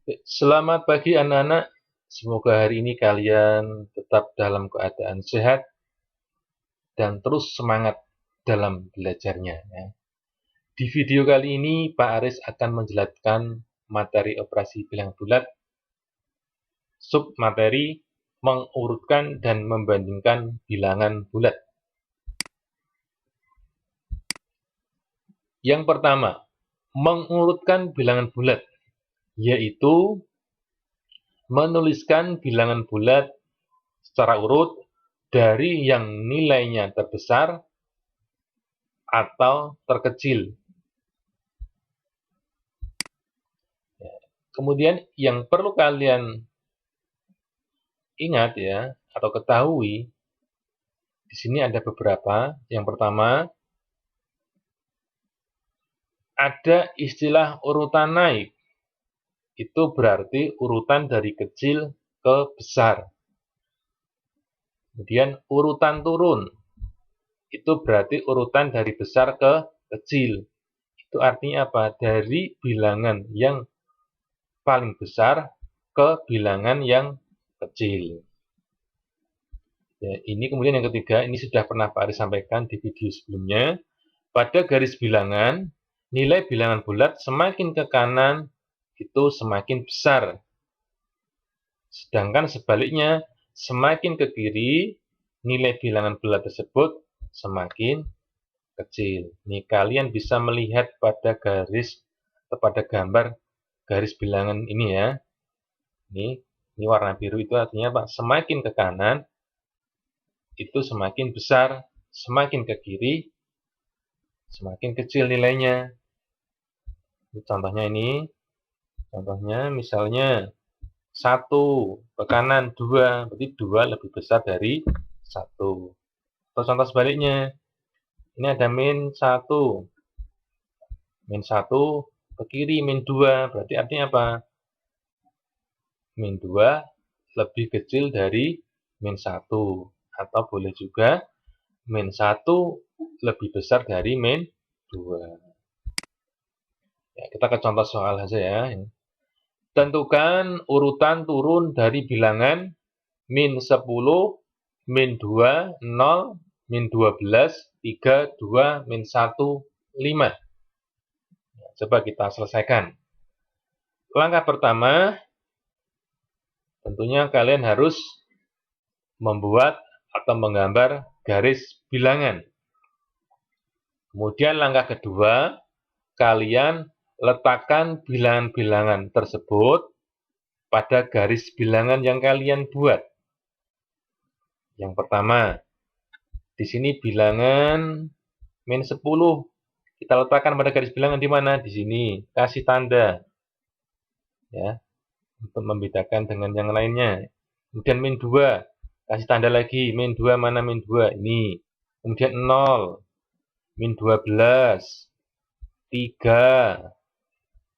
Selamat pagi anak-anak, semoga hari ini kalian tetap dalam keadaan sehat dan terus semangat dalam belajarnya. Ya. Di video kali ini Pak Aris akan menjelaskan materi operasi bilangan bulat, submateri mengurutkan dan membandingkan bilangan bulat. Yang pertama, mengurutkan bilangan bulat, yaitu menuliskan bilangan bulat secara urut dari yang nilainya terbesar atau terkecil. Kemudian yang perlu kalian ingat ya, atau ketahui, di sini ada beberapa. Yang pertama, ada istilah urutan naik. Itu berarti urutan dari kecil ke besar. Kemudian urutan turun. Itu berarti urutan dari besar ke kecil. Itu artinya apa? Dari bilangan yang paling besar ke bilangan yang kecil. Ya, ini kemudian yang ketiga, ini sudah pernah Pak Aris sampaikan di video sebelumnya. Pada garis bilangan, nilai bilangan bulat semakin ke kanan itu semakin besar. Sedangkan sebaliknya, semakin ke kiri, nilai bilangan bulat tersebut semakin kecil. Nih, kalian bisa melihat pada garis atau pada gambar garis bilangan ini ya. Ini warna biru itu artinya apa? Semakin ke kanan, itu semakin besar, semakin ke kiri, semakin kecil nilainya. Contohnya ini, contohnya misalnya 1 ke kanan 2, berarti 2 lebih besar dari 1. Atau contoh sebaliknya, ini ada min 1, min 1 ke kiri min 2, berarti artinya apa? Min 2 lebih kecil dari min 1, atau boleh juga min 1 lebih besar dari min 2. Ya, kita ke contoh soal saja ya. Tentukan urutan turun dari bilangan min 10, min 2, 0, min 12, 3, 2, min 1, 5. Coba kita selesaikan. Langkah pertama, tentunya kalian harus membuat atau menggambar garis bilangan. Kemudian langkah kedua, kalian letakkan bilangan-bilangan tersebut pada garis bilangan yang kalian buat. Yang pertama, di sini bilangan min 10. Kita letakkan pada garis bilangan di mana? Di sini. Kasih tanda. Ya, untuk membedakan dengan yang lainnya. Kemudian min 2. Kasih tanda lagi. Min 2 mana min 2? Ini. Kemudian 0. Min 12. 3.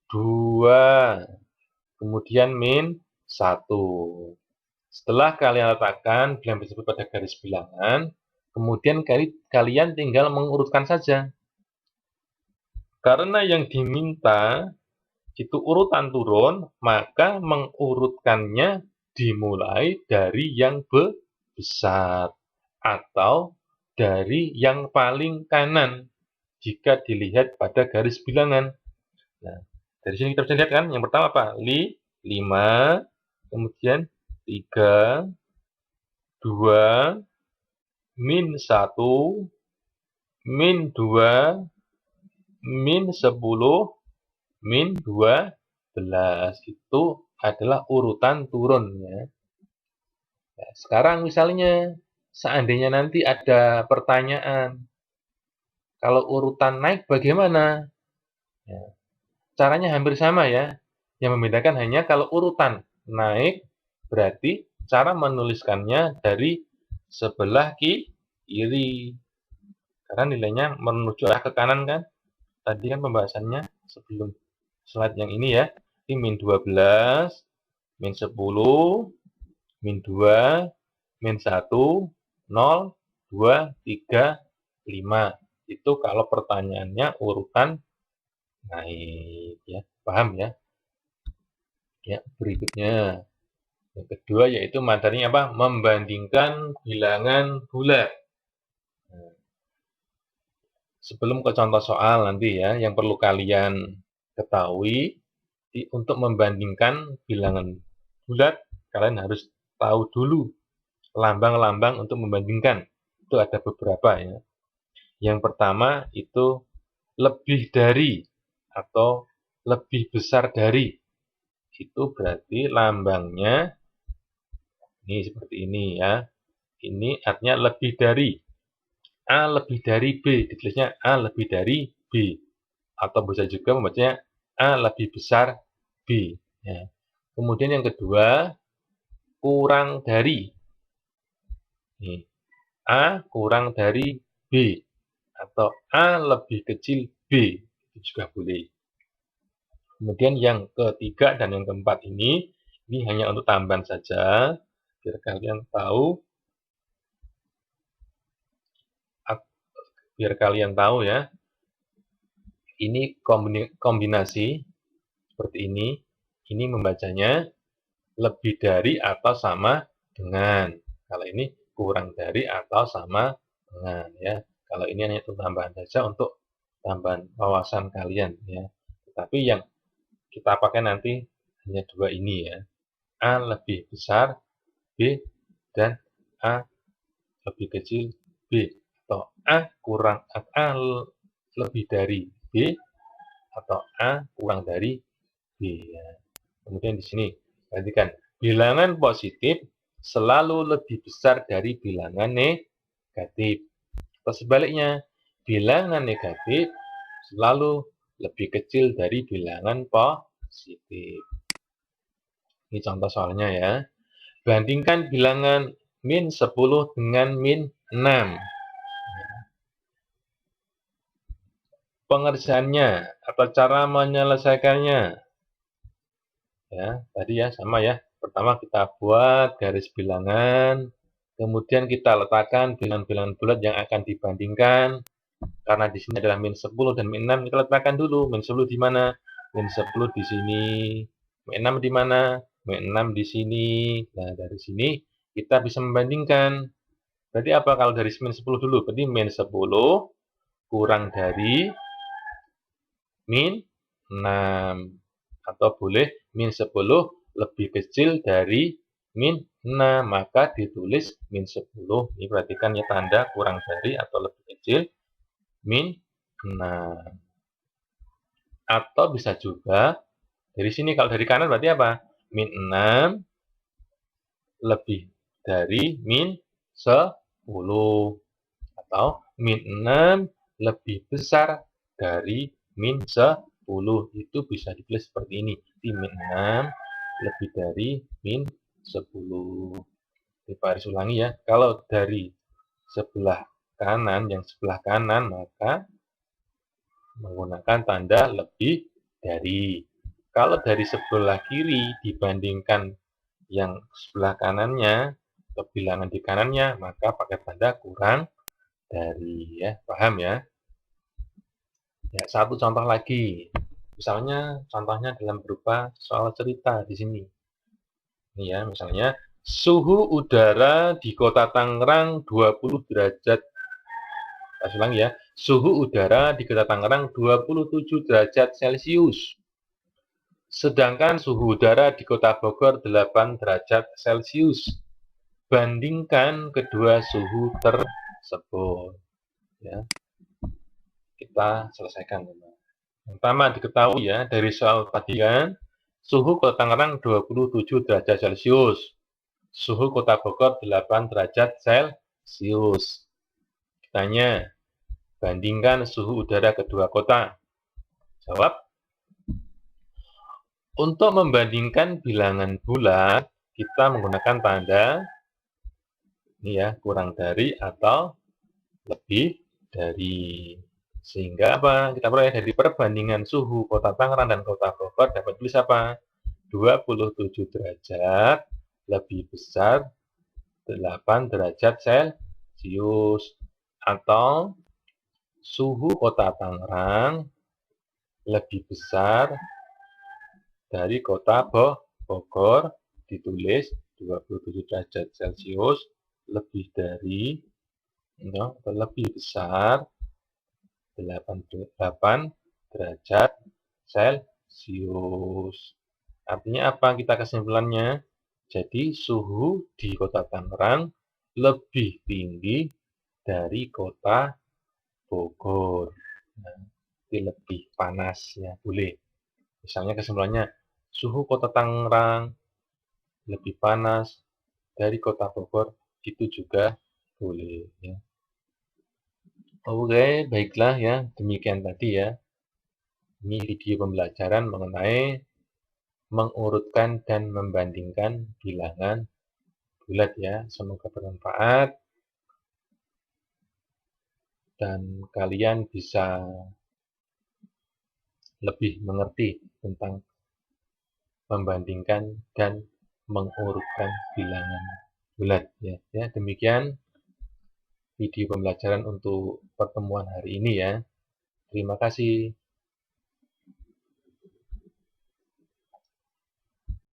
2. Kemudian min 1. Setelah kalian letakkan bilangan tersebut pada garis bilangan, kemudian kalian tinggal mengurutkan saja. Karena yang diminta itu urutan turun, maka mengurutkannya dimulai dari yang besar atau dari yang paling kanan jika dilihat pada garis bilangan. Nah, dari sini kita bisa lihat kan, yang pertama apa? 5, kemudian 3, 2, min 1, min 2, min 10, min 12. Itu adalah urutan turun ya. Nah, sekarang misalnya seandainya nanti ada pertanyaan, kalau urutan naik bagaimana? Ya, caranya hampir sama ya. Yang membedakan hanya kalau urutan naik berarti cara menuliskannya dari sebelah kiri. Karena nilainya menuju arah ke kanan kan. Tadi kan pembahasannya sebelum slide yang ini ya. Ini min 12, min 10, min 2, min 1, 0, 2, 3, 5. Itu kalau pertanyaannya urutan naik ya. Paham ya? Ya, berikutnya. Yang kedua yaitu materinya apa? Membandingkan bilangan bulat. Nah, sebelum ke contoh soal nanti ya, yang perlu kalian ketahui untuk membandingkan bilangan bulat, kalian harus tahu dulu lambang-lambang untuk membandingkan. Itu ada beberapa ya. Yang pertama itu lebih dari atau lebih besar dari. Itu berarti lambangnya ini seperti ini ya. Ini artinya lebih dari. A lebih dari B. Ditulisnya A lebih dari B. Atau bisa juga membacanya A lebih besar B. Ya. Kemudian yang kedua, kurang dari. Nih, A kurang dari B. Atau A lebih kecil B. Itu juga boleh. Kemudian yang ketiga dan yang keempat ini hanya untuk tambahan saja. Biar kalian tahu ya, ini kombinasi seperti ini membacanya lebih dari atau sama dengan. Kalau ini kurang dari atau sama dengan ya. Kalau ini hanya untuk tambahan saja untuk tambahan wawasan kalian ya. Tetapi yang kita pakai nanti hanya dua ini ya. A lebih besar B dan A lebih kecil B, atau A lebih dari B atau A kurang dari B ya. Kemudian di sini perhatikan, bilangan positif selalu lebih besar dari bilangan negatif. Atau sebaliknya, bilangan negatif selalu lebih kecil dari bilangan positif. Ini contoh soalnya ya. Bandingkan bilangan min 10 dengan min 6. Pengerjaannya atau cara menyelesaikannya. Ya, tadi ya sama ya. Pertama kita buat garis bilangan, kemudian kita letakkan bilangan-bilangan bulat yang akan dibandingkan. Karena di sini adalah min 10 dan min 6, kita letakkan dulu min 10 di mana? Min 10 di sini. Min 6 di mana? Min 6 di sini. Nah, dari sini kita bisa membandingkan. Berarti apa kalau dari min 10 dulu? Berarti min 10 kurang dari min 6. Atau boleh min 10 lebih kecil dari min 6. Maka ditulis min 10. Ini perhatikan ya, tanda kurang dari atau lebih kecil min 6. Atau bisa juga dari sini, kalau dari kanan berarti apa? Min 6 lebih dari min 10. Atau min 6 lebih besar dari min 10. Itu bisa ditulis seperti ini. Di min 6 lebih dari min 10. Kita garis ulangi ya. Kalau dari sebelah kanan, yang sebelah kanan, maka menggunakan tanda lebih dari. Kalau dari sebelah kiri dibandingkan yang sebelah kanannya, atau bilangan di kanannya, maka pakai tanda kurang dari ya. Paham ya? Ya, satu contoh lagi. Misalnya contohnya dalam berupa soal cerita di sini. Ini ya, misalnya suhu udara di Kota Tangerang 20 derajat. Saya ulang ya. Suhu udara di Kota Tangerang 27 derajat Celcius. Sedangkan suhu udara di Kota Bogor 8 derajat Celcius. Bandingkan kedua suhu tersebut. Ya. Kita selesaikan. Yang pertama diketahui ya, dari soal tadi kan, suhu Kota Tangerang 27 derajat Celcius. Suhu Kota Bogor 8 derajat Celcius. Tanya, bandingkan suhu udara kedua kota. Jawab. Untuk membandingkan bilangan bulat, kita menggunakan tanda ini ya, kurang dari atau lebih dari. Sehingga apa? Kita peroleh dari perbandingan suhu Kota Tangerang dan Kota Bogor dapat tulis apa? 27 derajat lebih besar 8 derajat Celcius. Atau suhu Kota Tangerang lebih besar dari Kota Bogor ditulis 27 derajat Celcius lebih dari atau lebih besar 88 derajat Celcius. Artinya apa kita kesimpulannya? Jadi suhu di Kota Tangerang lebih tinggi dari Kota Bogor. Nah, lebih panas ya, boleh. Misalnya kesimpulannya, suhu Kota Tangerang lebih panas dari Kota Bogor, itu juga boleh ya. Oke, baiklah ya, demikian tadi ya. Ini video pembelajaran mengenai mengurutkan dan membandingkan bilangan bulat ya. Semoga bermanfaat dan kalian bisa lebih mengerti tentang membandingkan dan mengurutkan bilangan bulat ya. Ya, demikian video pembelajaran untuk pertemuan hari ini ya. Terima kasih.